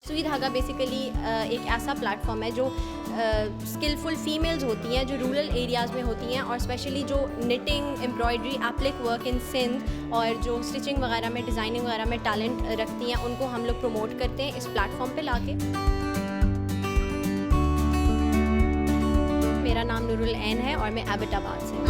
सुई धागा बेसिकली एक ऐसा प्लेटफॉर्म है जो स्किलफुल फीमेल्स होती हैं जो रूरल एरियाज़ में होती हैं, और स्पेशली जो knitting, embroidery, applique work in Sindh और जो स्टिचिंग वगैरह में, डिज़ाइनिंग वगैरह में टैलेंट रखती हैं, उनको हम लोग प्रमोट करते हैं इस प्लेटफॉर्म पे लाके। मेरा नाम नूरुल ऐन है और मैं एबटाबाद से हूँ।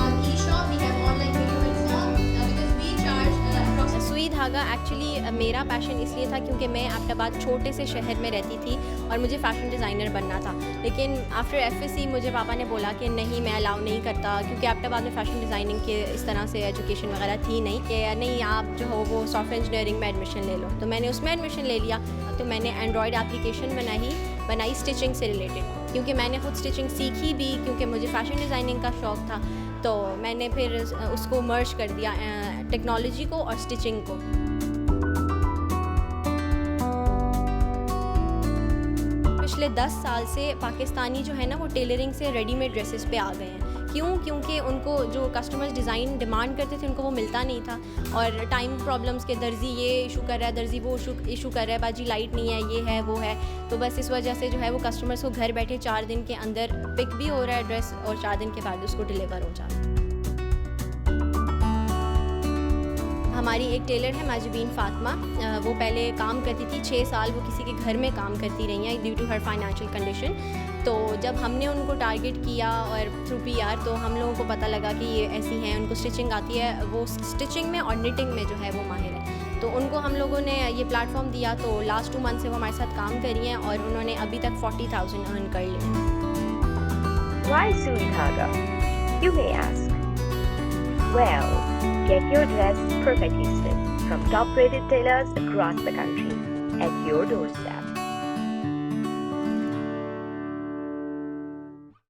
सुई धागा एक्चुअली मेरा पैशन इसलिए था क्योंकि मैं एबटाबाद छोटे से शहर में रहती थी और मुझे फ़ैशन डिज़ाइनर बनना था, लेकिन आफ्टर एफएससी मुझे पापा ने बोला कि नहीं, मैं अलाउ नहीं करता, क्योंकि एबटाबाद में फ़ैशन डिज़ाइनिंग के इस तरह से एजुकेशन वगैरह थी नहीं, कि नहीं आप जो हो वो सॉफ्टवेयर इंजीनियरिंग में एडमिशन ले लो। तो मैंने उसमें एडमिशन ले लिया। तो मैंने एंड्रॉयड एप्लीकेशन बनाई स्टिचिंग से रिलेटेड, क्योंकि मैंने खुद स्टिचिंग सीखी भी, क्योंकि मुझे फ़ैशन डिज़ाइनिंग का शौक़ था। तो मैंने फिर उसको मर्ज कर दिया, टेक्नोलॉजी को और स्टिचिंग को। पिछले 10 साल से पाकिस्तानी जो है ना वो टेलरिंग से रेडीमेड ड्रेसेस पे आ गए हैं। क्यों? क्योंकि उनको जो कस्टमर्स डिज़ाइन डिमांड करते थे उनको वो मिलता नहीं था, और टाइम प्रॉब्लम्स के दर्जी ये इशू कर रहा है, दर्जी वो इशू कर रहा है, बाजी लाइट नहीं है, ये है वो है। तो बस इस वजह से जो है वो कस्टमर्स को घर बैठे 4 दिन के अंदर पिक भी हो रहा है ड्रेस, और 4 दिन के बाद उसको डिलीवर हो जा रहा है। हमारी एक टेलर है माजिबीन फ़ातिमा, वो पहले काम करती थी 6 साल वो किसी के घर में काम करती रही हैं due to her financial condition. तो जब हमने उनको टारगेट किया और थ्रू पीआर, तो हम लोगों को पता लगा कि ये ऐसी हैं, उनको स्टिचिंग आती है, वो स्टिचिंग में और निटिंग में जो है वो माहिर है। तो उनको हम लोगों ने ये प्लेटफॉर्म दिया, तो लास्ट 2 मंथ से वो हमारे साथ काम कर रही हैं और उन्होंने अभी तक 40,000 अर्न कर लिया। Why Sui Dhaga? You may ask. Well, get your dress perfectly stitched from top-rated tailors across the country at your doorstep.